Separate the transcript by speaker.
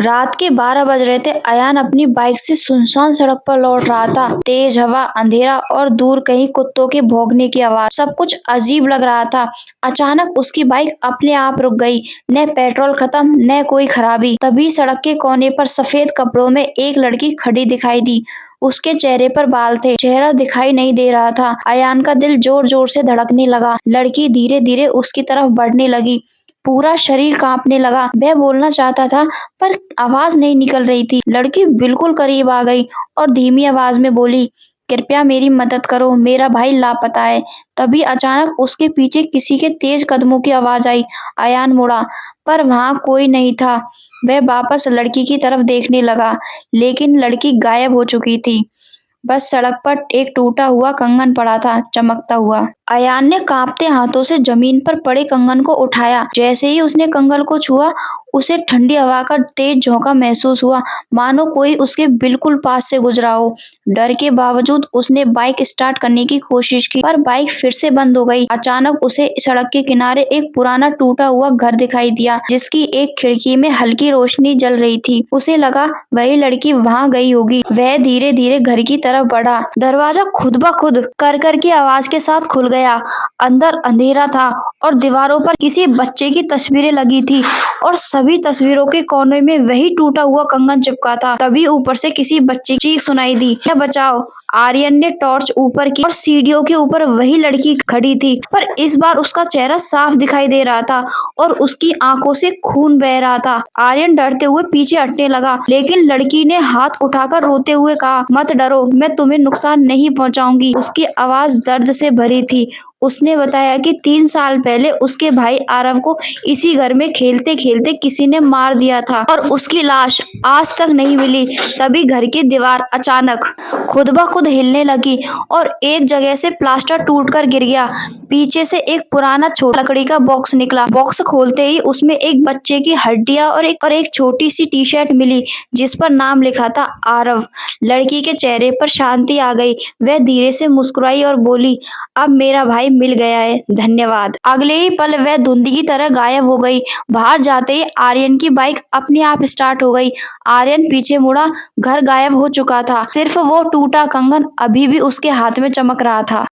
Speaker 1: रात के 12 बज रहे थे। अयान अपनी बाइक से सुनसान सड़क पर लौट रहा था। तेज हवा, अंधेरा और दूर कहीं कुत्तों के भौंकने की आवाज, सब कुछ अजीब लग रहा था। अचानक उसकी बाइक अपने आप रुक गई। न पेट्रोल खत्म, न कोई खराबी। तभी सड़क के कोने पर सफेद कपड़ों में एक लड़की खड़ी दिखाई दी। उसके चेहरे पर बाल थे, चेहरा दिखाई नहीं दे रहा था। अयान का दिल जोर जोर से धड़कने लगा। लड़की धीरे धीरे उसकी तरफ बढ़ने लगी। पूरा शरीर कांपने लगा। वह बोलना चाहता था पर आवाज नहीं निकल रही थी। लड़की बिल्कुल करीब आ गई और धीमी आवाज में बोली, कृपया मेरी मदद करो, मेरा भाई लापता है। तभी अचानक उसके पीछे किसी के तेज कदमों की आवाज आई। अयान मुड़ा पर वहां कोई नहीं था। वह वापस लड़की की तरफ देखने लगा, लेकिन लड़की गायब हो चुकी थी। बस सड़क पर एक टूटा हुआ कंगन पड़ा था, चमकता हुआ। अयान ने कांपते हाथों से जमीन पर पड़े कंगन को उठाया। जैसे ही उसने कंगन को छुआ, उसे ठंडी हवा का तेज झोंका महसूस हुआ, मानो कोई उसके बिल्कुल पास से गुजरा हो। डर के बावजूद उसने बाइक स्टार्ट करने की कोशिश की, पर बाइक फिर से बंद हो गई। अचानक उसे सड़क के किनारे एक पुराना टूटा हुआ घर दिखाई दिया, जिसकी एक खिड़की में हल्की रोशनी जल रही थी। उसे लगा वही लड़की वहां गई होगी। वह धीरे धीरे घर की तरफ बढ़ा। दरवाजा खुद ब खुद कर की आवाज के साथ खुल गया। अंदर अंधेरा था और दीवारों पर किसी बच्चे की तस्वीरें लगी थी और सभी तस्वीरों के कोने में वही टूटा हुआ कंगन चिपका था। तभी ऊपर से किसी बच्चे की चीख सुनाई दी, क्या बचाओ। आर्यन ने टॉर्च ऊपर की और सीढ़ियों के ऊपर वही लड़की खड़ी थी, पर इस बार उसका चेहरा साफ दिखाई दे रहा था और उसकी आंखों से खून बह रहा था। आर्यन डरते हुए पीछे हटने लगा, लेकिन लड़की ने हाथ उठाकर रोते हुए कहा, मत डरो, मैं तुम्हें नुकसान नहीं पहुंचाऊंगी। उसकी आवाज दर्द से भरी थी। उसने बताया कि 3 साल पहले उसके भाई आरव को इसी घर में खेलते खेलते किसी ने मार दिया था और उसकी लाश आज तक नहीं मिली। तभी घर की दीवार अचानक खुद ब खुद हिलने लगी और एक जगह से प्लास्टर टूटकर गिर गया। पीछे से एक पुराना छोटा लकड़ी का बॉक्स निकला। बॉक्स खोलते ही उसमें एक बच्चे की हड्डियां और एक छोटी सी टी शर्ट मिली, जिस पर नाम लिखा था आरव। लड़की के चेहरे पर शांति आ गई। वह धीरे से मुस्कुराई और बोली, अब मेरा भाई मिल गया है, धन्यवाद। अगले ही पल वह धुंधी की तरह गायब हो गई। बाहर जाते ही आर्यन की बाइक अपने आप स्टार्ट हो गई। आर्यन पीछे मुड़ा, घर गायब हो चुका था। सिर्फ वो टूटा कंगन अभी भी उसके हाथ में चमक रहा था।